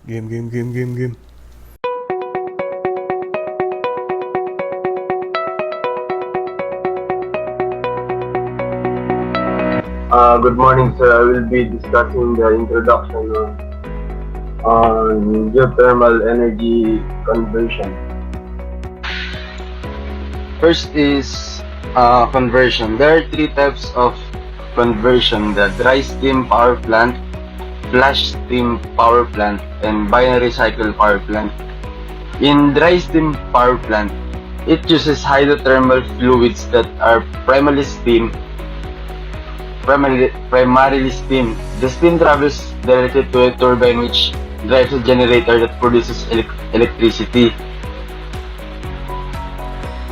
Game. Good morning, sir. I will be discussing the introduction on geothermal energy conversion. First is conversion. There are three types of conversion: the dry steam power plant, flash steam power plant, and binary cycle power plant. In dry steam power plant, it uses hydrothermal fluids that are primarily steam. The steam travels directly to a turbine which drives a generator that produces electricity.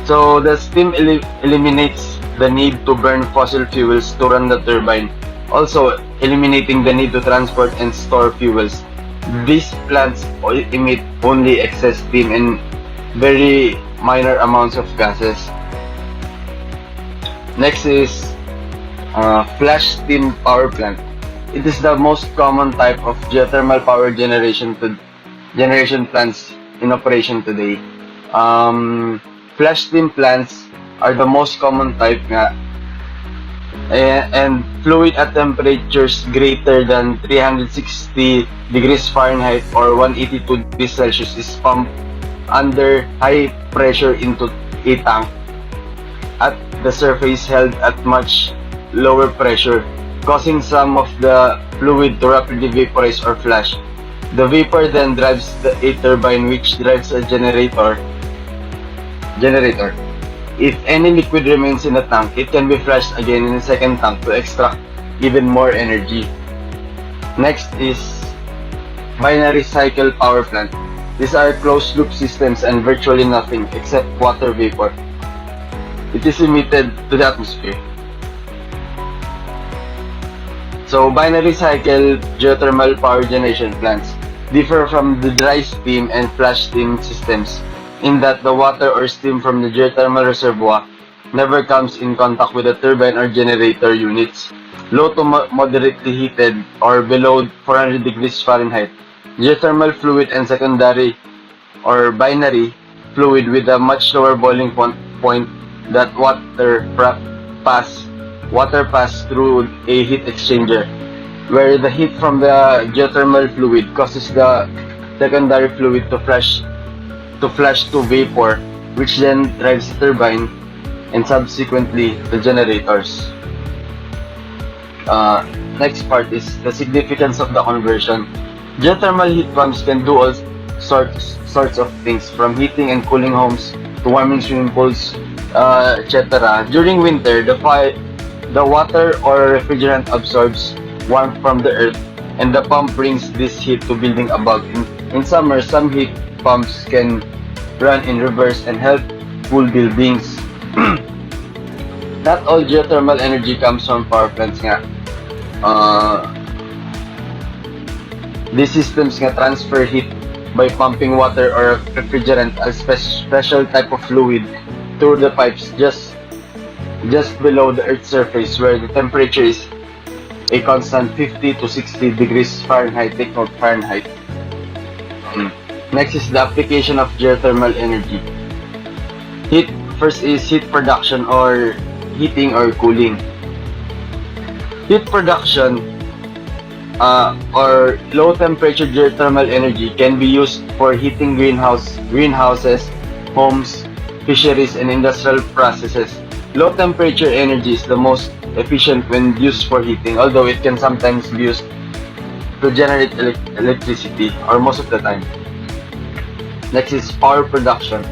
So the steam eliminates the need to burn fossil fuels to run the turbine, also eliminating the need to transport and store fuels. These plants emit only excess steam and very minor amounts of gases. Next is flash steam power plant. It is the most common type of geothermal power generation plants in operation today. Flash steam plants are the most common type nga, and fluid at temperatures greater than 360 degrees Fahrenheit or 182 degrees Celsius is pumped under high pressure into a tank at the surface, held at much lower pressure, causing some of the fluid to rapidly vaporize or flash. The vapor then drives a turbine which drives a generator. If any liquid remains in the tank, it can be flashed again in the second tank to extract even more energy. Next is binary cycle power plant. These are closed loop systems and virtually nothing except water vapor. It is emitted to the atmosphere. So binary cycle geothermal power generation plants differ from the dry steam and flash steam systems in that the water or steam from the geothermal reservoir never comes in contact with the turbine or generator units. Low to moderately heated or below 400 degrees Fahrenheit, geothermal fluid and secondary or binary fluid with a much lower boiling point that pass through a heat exchanger, where the heat from the geothermal fluid causes the secondary fluid to flash to vapor, which then drives the turbine and subsequently the generators. Next part is the significance of the conversion. Geothermal heat pumps can do all sorts of things, from heating and cooling homes to warming swimming pools, etc. During winter, the water or refrigerant absorbs warmth from the earth, and the pump brings this heat to building above. In summer, some heat pumps can run in reverse and help cool buildings. Not all geothermal energy comes from power plants nga. These systems nga transfer heat by pumping water or refrigerant, a special type of fluid, through the pipes just below the Earth's surface, where the temperature is a constant 50 to 60 degrees Fahrenheit. Take note, Fahrenheit. Next is the application of geothermal energy. First is heat production or heating or cooling. Heat production or low temperature geothermal energy can be used for heating greenhouses, homes, fisheries, and industrial processes. Low temperature energy is the most efficient when used for heating, although it can sometimes be used to generate electricity, or most of the time. Next is power production.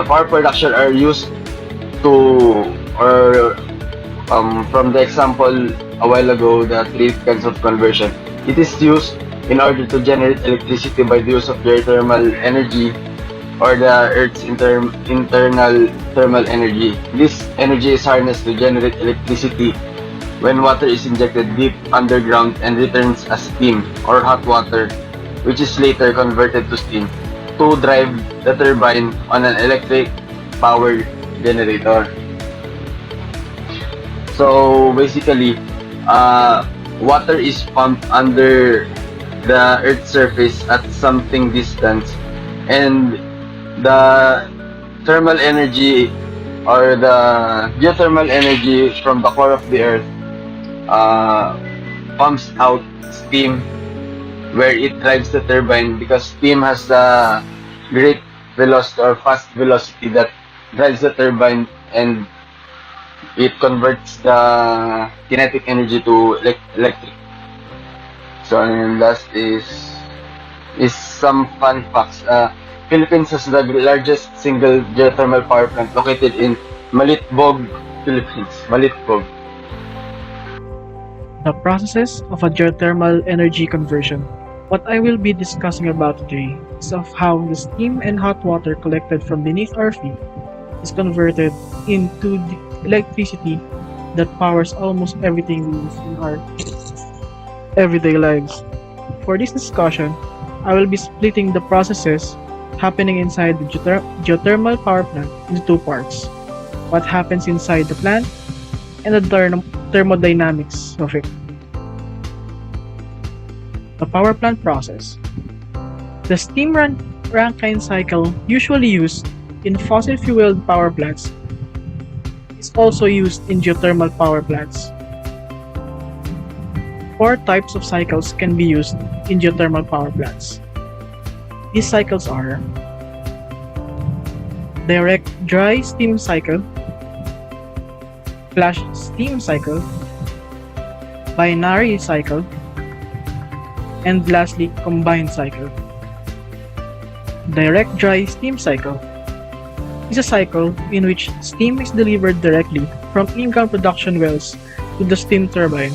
Power production are used to, or from the example a while ago, the three kinds of conversion. It is used in order to generate electricity by the use of geothermal energy or the Earth's internal thermal energy. This energy is harnessed to generate electricity when water is injected deep underground and returns as steam or hot water, which is later converted to steam to drive the turbine on an electric power generator. So basically, water is pumped under the Earth's surface at something distance, and the thermal energy or the geothermal energy from the core of the Earth uh, pumps out steam where it drives the turbine because steam has a great velocity or fast velocity that drives the turbine, and it converts the kinetic energy to electric. So and last is some fun facts. Philippines has the largest single geothermal power plant located in Malitbog, Philippines. Malitbog. The processes of a geothermal energy conversion. What I will be discussing about today is of how the steam and hot water collected from beneath our feet is converted into the electricity that powers almost everything we use in our everyday lives. For this discussion, I will be splitting the processes happening inside the geothermal power plant into two parts: what happens inside the plant and the thermodynamics of it. The power plant process. The steam Rankine cycle, usually used in fossil fueled power plants, is also used in geothermal power plants. Four types of cycles can be used in geothermal power plants. These cycles are direct dry steam cycle, flash steam cycle, binary cycle, and lastly, combined cycle. Direct dry steam cycle is a cycle in which steam is delivered directly from in-ground production wells to the steam turbine.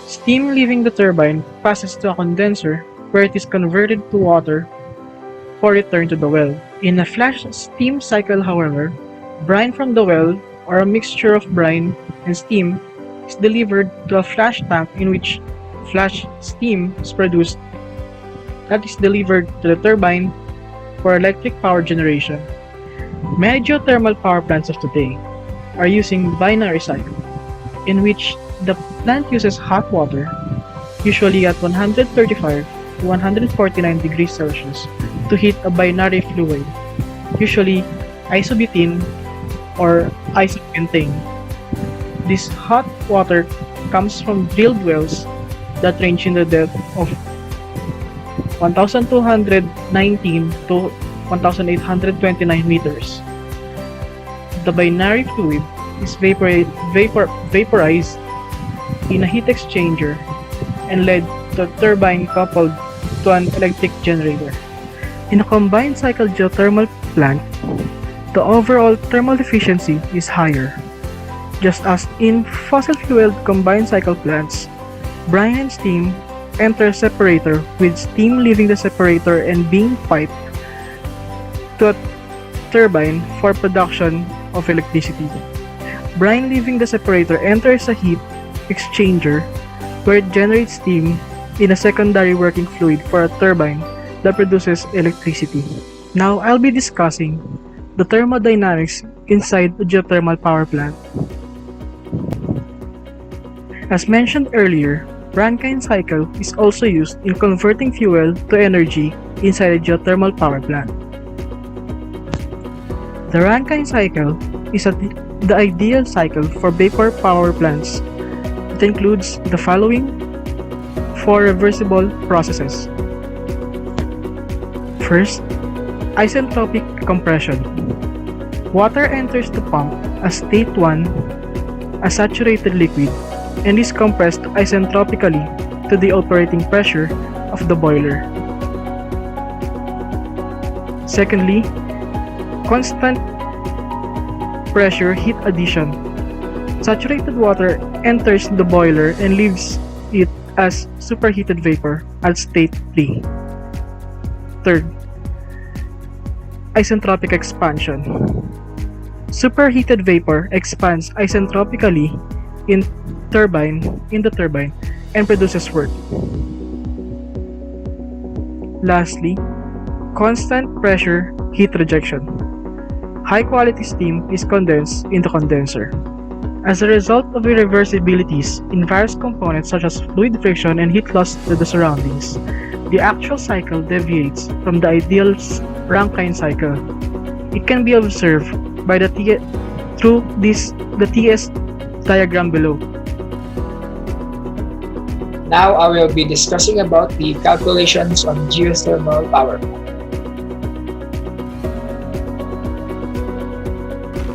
Steam leaving the turbine passes to a condenser where it is converted to water for return to the well. In a flash steam cycle, however, brine from the well or a mixture of brine and steam is delivered to a flash tank in which flash steam is produced that is delivered to the turbine for electric power generation. Many geothermal power plants of today are using binary cycle, in which the plant uses hot water, usually at 135 to 149 degrees Celsius, to heat a binary fluid, usually isobutene or isobutane. This hot water comes from drilled wells that range in the depth of 1,219 to 1,829 meters. The binary fluid is vaporized in a heat exchanger and led to a turbine coupled to an electric generator. In a combined cycle geothermal plant, the overall thermal efficiency is higher. Just as in fossil-fueled combined cycle plants, brine and steam enter a separator with steam leaving the separator and being piped to a turbine for production of electricity. Brine leaving the separator enters a heat exchanger where it generates steam in a secondary working fluid for a turbine that produces electricity. Now I'll be discussing the thermodynamics inside a geothermal power plant. As mentioned earlier, Rankine cycle is also used in converting fuel to energy inside a geothermal power plant. The Rankine cycle is the ideal cycle for vapor power plants. It includes the following four reversible processes. First, isentropic compression. Water enters the pump as state 1, a saturated liquid, and is compressed isentropically to the operating pressure of the boiler. Secondly, constant pressure heat addition. Saturated water enters the boiler and leaves it as superheated vapor at state 3. Third, isentropic expansion. Superheated vapor expands isentropically in the turbine and produces work. Lastly, constant pressure heat rejection. High quality steam is condensed in the condenser. As a result of irreversibilities in various components such as fluid friction and heat loss to the surroundings, the actual cycle deviates from the ideal Rankine cycle. It can be observed by through the TS diagram below. Now I will be discussing about the calculations on geothermal power.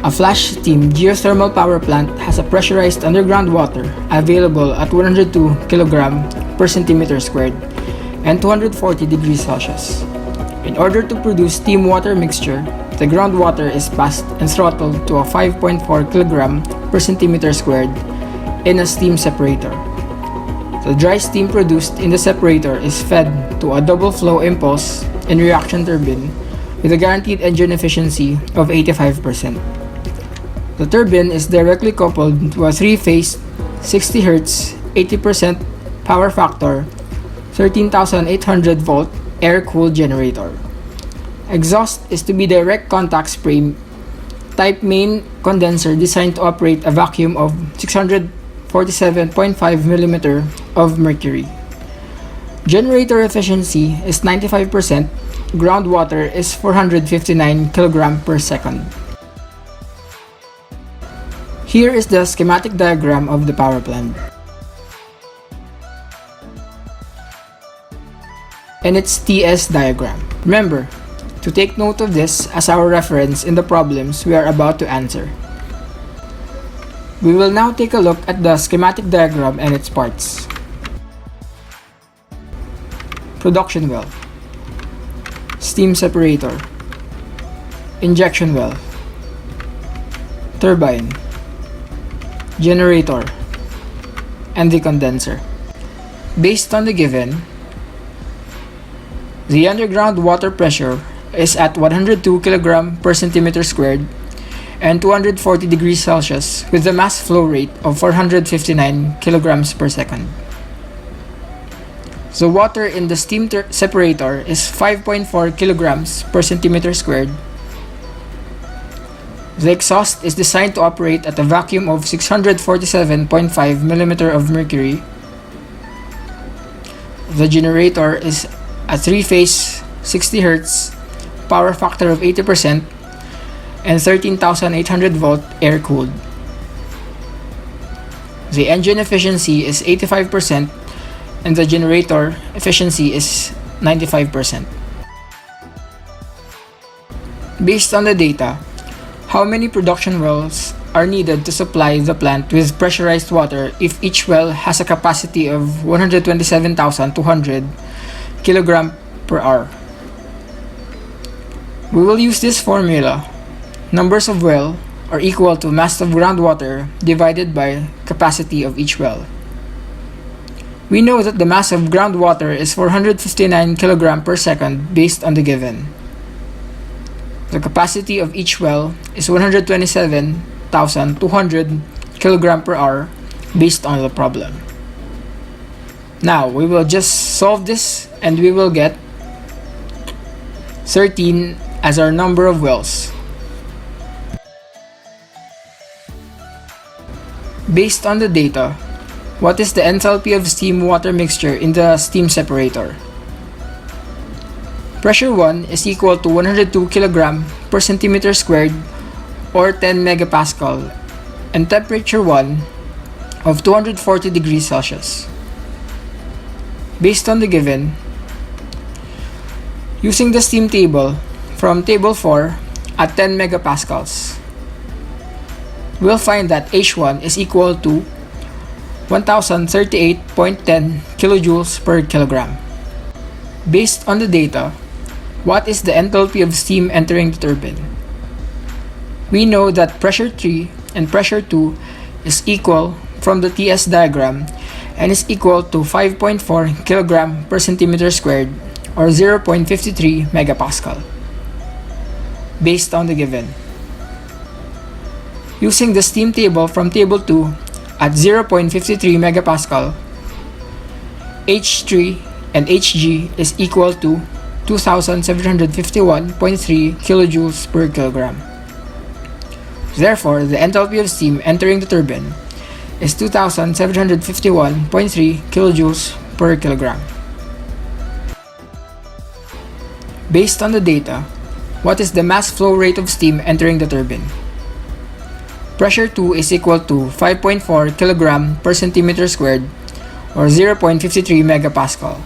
A flash steam geothermal power plant has a pressurized underground water available at 102 kg per centimeter squared and 240 degrees Celsius. In order to produce steam water mixture, the groundwater is passed and throttled to a 5.4 kg per centimeter squared in a steam separator. The dry steam produced in the separator is fed to a double flow impulse and reaction turbine with a guaranteed engine efficiency of 85%. The turbine is directly coupled to a 3-phase 60 Hz 80% power factor 13,800 volt air-cooled generator. Exhaust is to be direct contact spray type main condenser designed to operate a vacuum of 647.5 mm of mercury. Generator efficiency is 95%, groundwater is 459 kg per second. Here is the schematic diagram of the power plant and its TS diagram. Remember to take note of this as our reference in the problems we are about to answer. We will now take a look at the schematic diagram and its parts. Production well, steam separator, injection well, turbine, generator, and the condenser. Based on the given, the underground water pressure is at 102 kg per centimeter squared and 240 degrees Celsius with the mass flow rate of 459 kg per second. The water in the steam separator is 5.4 kg per centimeter squared. The exhaust is designed to operate at a vacuum of 647.5 mm of mercury. The generator is a 3-phase 60 Hz power factor of 80% and 13,800 volt air-cooled. The engine efficiency is 85% and the generator efficiency is 95%. Based on the data, how many production wells are needed to supply the plant with pressurized water if each well has a capacity of 127,200 kg per hour? We will use this formula. Numbers of well are equal to mass of groundwater divided by capacity of each well. We know that the mass of groundwater is 459 kg per second based on the given. The capacity of each well is 127,200 kg per hour based on the problem. Now we will just solve this and we will get 13 as our number of wells. Based on the data, what is the enthalpy of steam-water mixture in the steam separator? Pressure 1 is equal to 102 kg per centimeter squared or 10 megapascal and temperature 1 of 240 degrees Celsius. Based on the given, using the steam table from table 4 at 10 megapascals, we'll find that H1 is equal to 1038.10 kilojoules per kilogram. Based on the data, what is the enthalpy of steam entering the turbine? We know that pressure 3 and pressure 2 is equal from the TS diagram and is equal to 5.4 kg per centimeter squared or 0.53 megapascal. Based on the given, using the steam table from table 2 at 0.53 megapascal, H3 and Hg is equal to 2,751.3 kilojoules per kilogram. Therefore, the enthalpy of steam entering the turbine is 2751.3 kilojoules per kilogram. Based on the data, what is the mass flow rate of steam entering the turbine? Pressure 2 is equal to 5.4 kg per centimeter squared or 0.53 megapascal.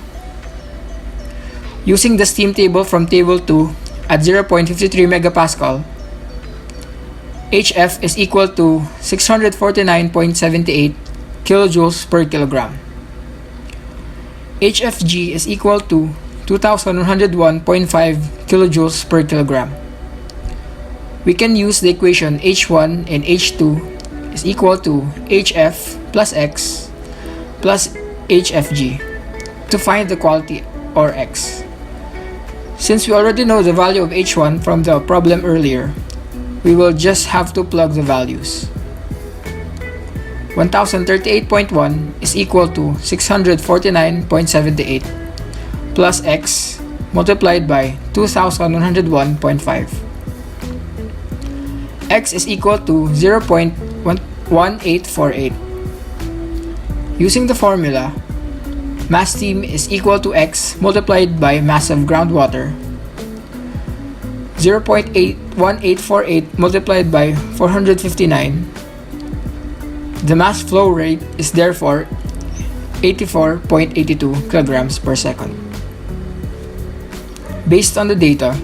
Using the steam table from table 2 at 0.53 megapascal, HF is equal to 649.78 kilojoules per kilogram. HFG is equal to 2101.5 kilojoules per kilogram. We can use the equation H1 and H2 is equal to HF plus X plus HFG to find the quality or X. Since we already know the value of H1 from the problem earlier, we will just have to plug the values. 1038.1 is equal to 649.78 plus X multiplied by 2101.5. X is equal to 0.1848. Using the formula, mass steam is equal to X multiplied by mass of groundwater. 0.1848 multiplied by 459. The mass flow rate is therefore 84.82 kilograms per second. Based on the data,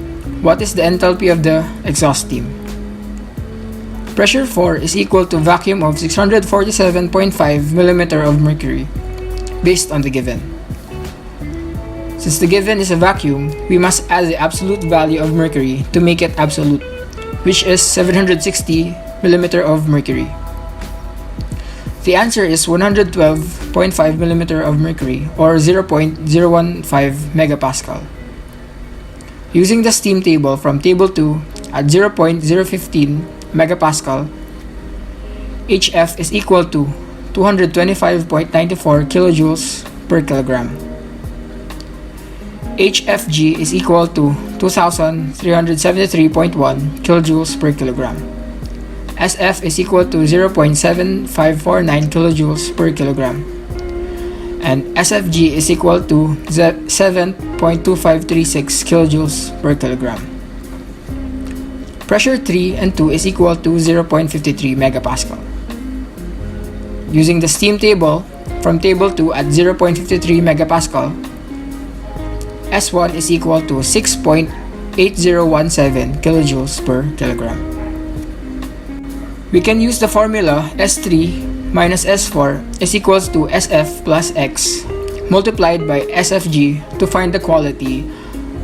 what is the enthalpy of the exhaust steam? Pressure 4 is equal to vacuum of 647.5 mm of mercury, based on the given. Since the given is a vacuum, we must add the absolute value of mercury to make it absolute, which is 760 mm of mercury. The answer is 112.5 mm of mercury or 0.015 megapascal. Using the steam table from table 2 at 0.015 megapascal, HF is equal to 225.94 kilojoules per kilogram. HFG is equal to 2373.1 kilojoules per kilogram. SF is equal to 0.7549 kilojoules per kilogram. And SFG is equal to 7.2536 kilojoules per kilogram. Pressure 3 and 2 is equal to 0.53 megapascal. Using the steam table from table 2 at 0.53 megapascal, S1 is equal to 6.8017 kilojoules per kilogram. We can use the formula S3 minus S4 is equals to SF plus X multiplied by SFG to find the quality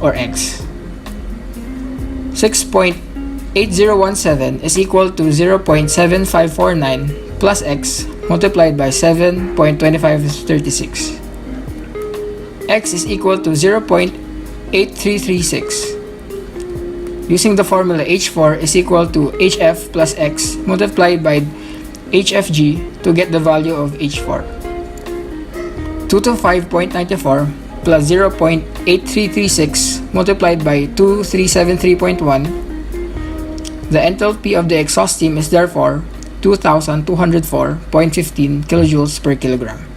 or X. 6.8017 is equal to 0.7549 plus X multiplied by 7.2536. X is equal to 0.8336. Using the formula H4 is equal to HF plus X multiplied by HFG to get the value of H4. 225.94 plus 0.8336 multiplied by 2373.1. The enthalpy of the exhaust steam is therefore 2204.15 kilojoules per kilogram.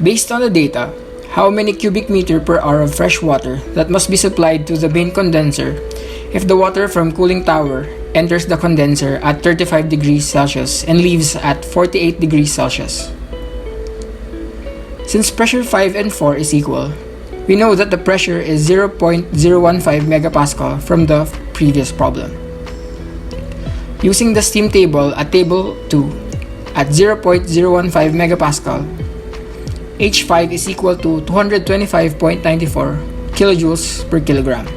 Based on the data, how many cubic meter per hour of fresh water that must be supplied to the main condenser if the water from cooling tower enters the condenser at 35 degrees Celsius and leaves at 48 degrees Celsius? Since pressure 5 and 4 is equal, we know that the pressure is 0.015 megapascal from the previous problem. Using the steam table at table 2 at 0.015 megapascal, H5 is equal to 225.94 kilojoules per kilogram.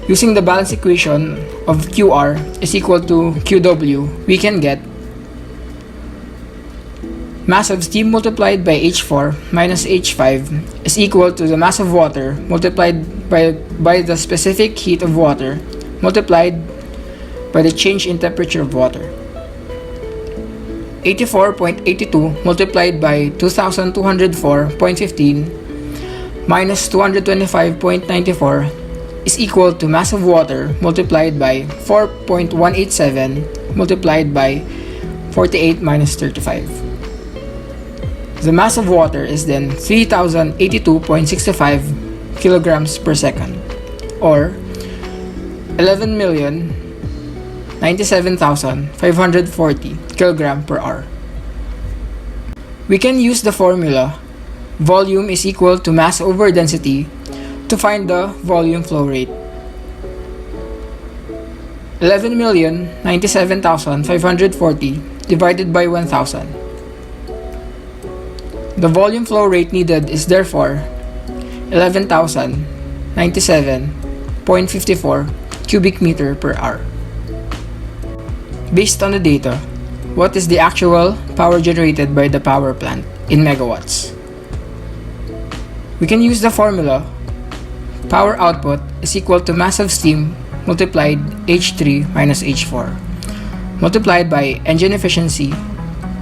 Using the balance equation of QR is equal to QW, we can get mass of steam multiplied by H4 minus H5 is equal to the mass of water multiplied by the specific heat of water multiplied by the change in temperature of water. 84.82 multiplied by 2204.15 minus 225.94 is equal to mass of water multiplied by 4.187 multiplied by 48 minus 35. The mass of water is then 3,082.65 kilograms per second, or 11,097,540 kilogram per hour. We can use the formula volume is equal to mass over density to find the volume flow rate. 11,097,540 divided by 1,000. The volume flow rate needed is therefore 11,097.54 cubic meter per hour. Based on the data, what is the actual power generated by the power plant in megawatts? We can use the formula power output is equal to mass of steam multiplied H3 minus H4 multiplied by engine efficiency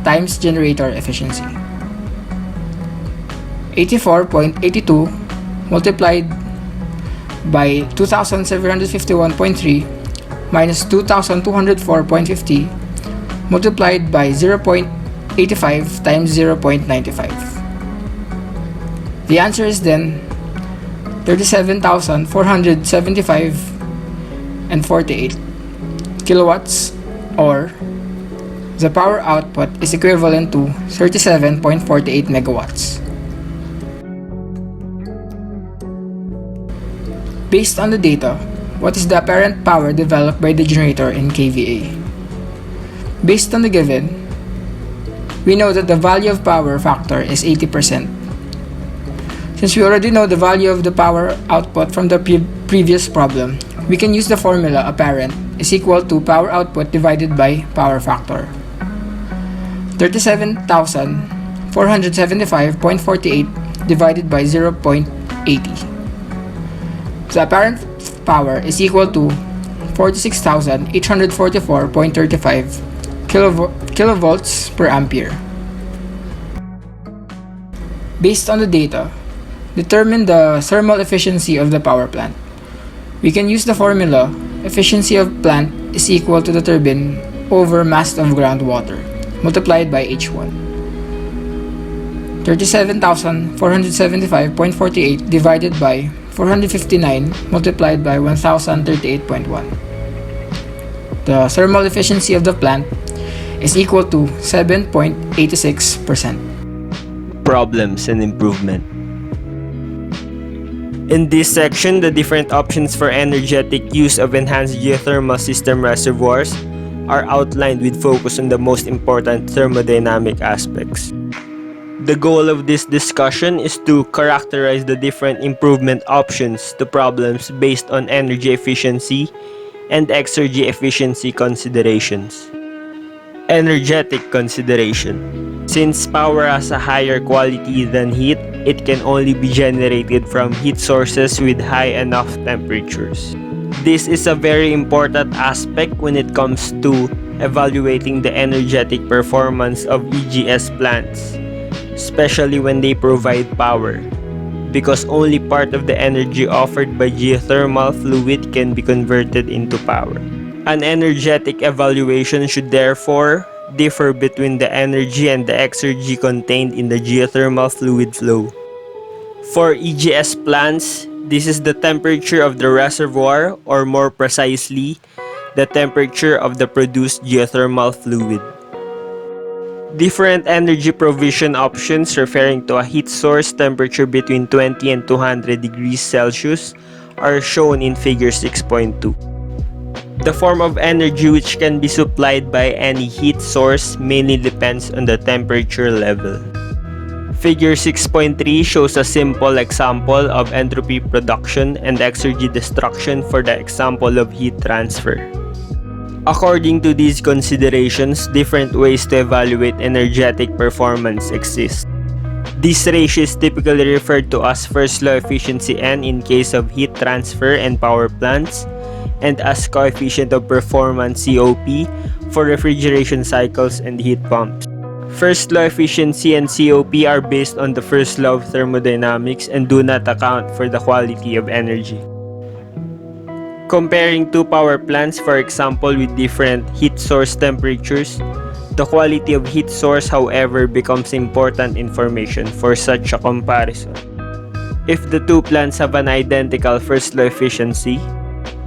times generator efficiency. 84.82 multiplied by 2,751.3 minus 2,204.50 multiplied by 0.85 times 0.95. The answer is then 37,475 and 48 kilowatts, or the power output is equivalent to 37.48 megawatts. Based on the data, what is the apparent power developed by the generator in kVA? Based on the given, we know that the value of power factor is 80%. Since we already know the value of the power output from the previous problem, we can use the formula apparent is equal to power output divided by power factor. 37,475.48 divided by 0.80. The apparent power is equal to 46,844.35 kilovolts per ampere. Based on the data, determine the thermal efficiency of the power plant. We can use the formula efficiency of plant is equal to the turbine over mass of groundwater multiplied by H1. 37,475.48 divided by 459 multiplied by 1,038.1. The thermal efficiency of the plant is equal to 7.86%. Problems and improvement. In this section, the different options for energetic use of enhanced geothermal system reservoirs are outlined with focus on the most important thermodynamic aspects. The goal of this discussion is to characterize the different improvement options to problems based on energy efficiency and exergy efficiency considerations. Energetic consideration. Since power has a higher quality than heat, it can only be generated from heat sources with high enough temperatures. This is a very important aspect when it comes to evaluating the energetic performance of EGS plants, especially when they provide power, because only part of the energy offered by geothermal fluid can be converted into power. An energetic evaluation should therefore differ between the energy and the exergy contained in the geothermal fluid flow. For EGS plants, this is the temperature of the reservoir, or more precisely, the temperature of the produced geothermal fluid. Different energy provision options referring to a heat source temperature between 20 and 200 degrees Celsius are shown in figure 6.2. The form of energy which can be supplied by any heat source mainly depends on the temperature level. Figure 6.3 shows a simple example of entropy production and exergy destruction for the example of heat transfer. According to these considerations, different ways to evaluate energetic performance exist. This ratio is typically referred to as first law efficiency N in case of heat transfer and power plants, and as coefficient of performance COP for refrigeration cycles and heat pumps. First law efficiency and COP are based on the first law of thermodynamics and do not account for the quality of energy. Comparing two power plants, for example, with different heat source temperatures, the quality of heat source, however, becomes important information for such a comparison. If the two plants have an identical first law efficiency,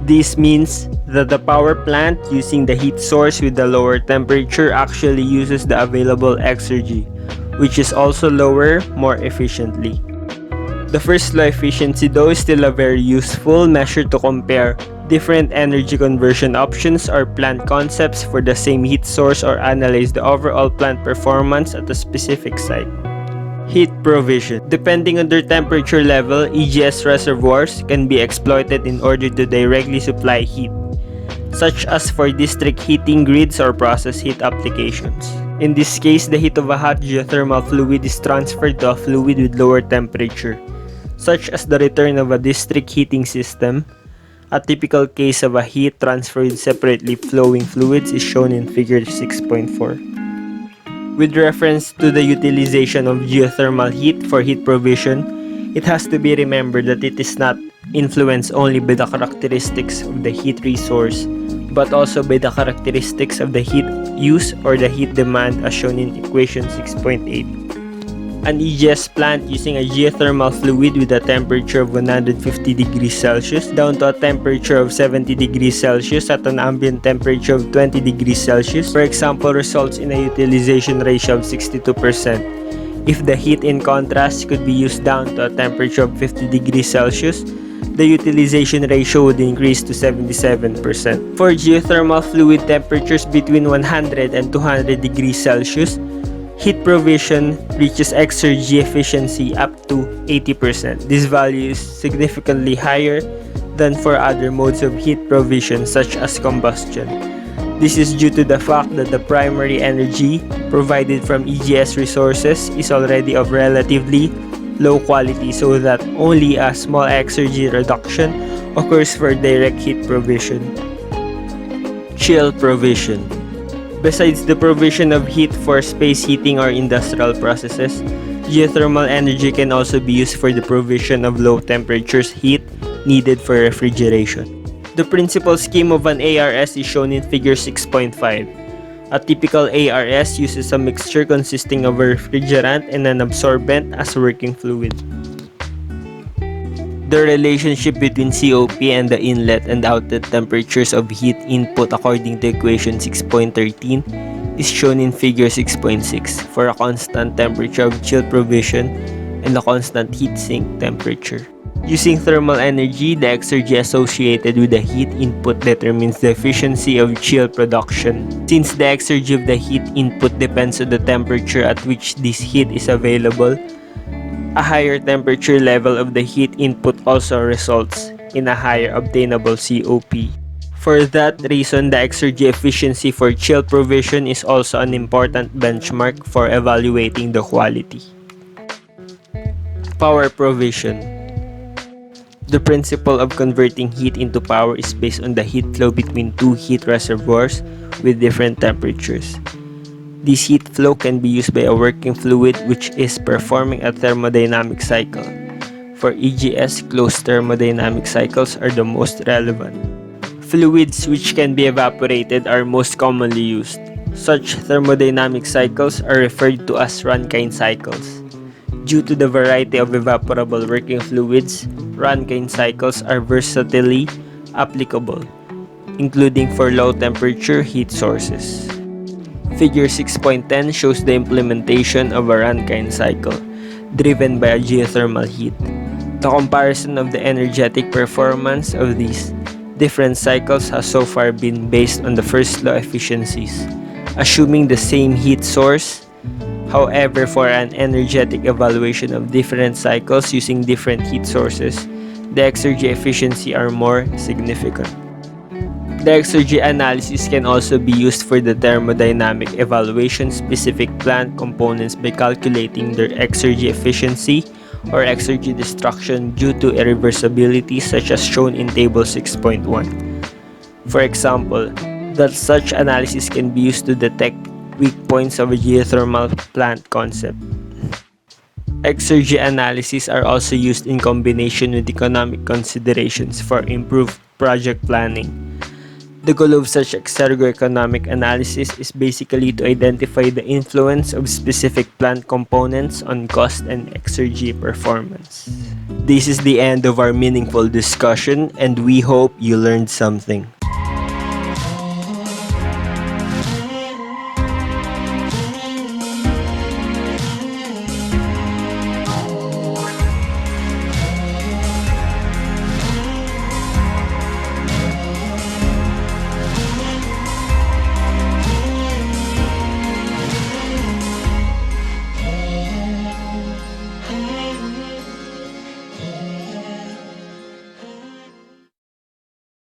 this means that the power plant using the heat source with the lower temperature actually uses the available exergy, which is also lower more efficiently. The first law efficiency though is still a very useful measure to compare different energy conversion options or plant concepts for the same heat source or analyze the overall plant performance at a specific site. Heat provision. Depending on their temperature level, EGS reservoirs can be exploited in order to directly supply heat, such as for district heating grids or process heat applications. In this case, the heat of a hot geothermal fluid is transferred to a fluid with lower temperature, such as the return of a district heating system. A typical case of a heat transfer with separately flowing fluids is shown in figure 6.4. With reference to the utilization of geothermal heat for heat provision, it has to be remembered that it is not influenced only by the characteristics of the heat resource, but also by the characteristics of the heat use or the heat demand as shown in equation 6.8. An EGS plant using a geothermal fluid with a temperature of 150 degrees Celsius down to a temperature of 70 degrees Celsius at an ambient temperature of 20 degrees Celsius, for example, results in a utilization ratio of 62%. If the heat in contrast could be used down to a temperature of 50 degrees Celsius, the utilization ratio would increase to 77%. For geothermal fluid temperatures between 100 and 200 degrees Celsius, heat provision reaches exergy efficiency up to 80%. This value is significantly higher than for other modes of heat provision such as combustion. This is due to the fact that the primary energy provided from EGS resources is already of relatively low quality, so that only a small exergy reduction occurs for direct heat provision. Chill provision. Besides the provision of heat for space heating or industrial processes, geothermal energy can also be used for the provision of low temperatures heat needed for refrigeration. The principal scheme of an ARS is shown in figure 6.5. A typical ARS uses a mixture consisting of a refrigerant and an absorbent as working fluid. The relationship between COP and the inlet and outlet temperatures of heat input according to equation 6.13 is shown in figure 6.6 for a constant temperature of chill provision and a constant heat sink temperature. Using thermal energy, the exergy associated with the heat input determines the efficiency of chill production. Since the exergy of the heat input depends on the temperature at which this heat is available, a higher temperature level of the heat input also results in a higher obtainable COP. For that reason, the exergy efficiency for chill provision is also an important benchmark for evaluating the quality. Power provision. The principle of converting heat into power is based on the heat flow between two heat reservoirs with different temperatures. This heat flow can be used by a working fluid which is performing a thermodynamic cycle. For EGS, closed thermodynamic cycles are the most relevant. Fluids which can be evaporated are most commonly used. Such thermodynamic cycles are referred to as Rankine cycles. Due to the variety of evaporable working fluids, Rankine cycles are versatilely applicable, including for low temperature heat sources. Figure 6.10 shows the implementation of a Rankine cycle, driven by a geothermal heat. The comparison of the energetic performance of these different cycles has so far been based on the first law efficiencies, assuming the same heat source. However, for an energetic evaluation of different cycles using different heat sources, the exergy efficiency are more significant. The exergy analysis can also be used for the thermodynamic evaluation specific plant components by calculating their exergy efficiency or exergy destruction due to irreversibility, such as shown in table 6.1. For example, that such analysis can be used to detect weak points of a geothermal plant concept. Exergy analysis are also used in combination with economic considerations for improved project planning. The goal of such exergoeconomic analysis is basically to identify the influence of specific plant components on cost and exergy performance. This is the end of our meaningful discussion, and we hope you learned something.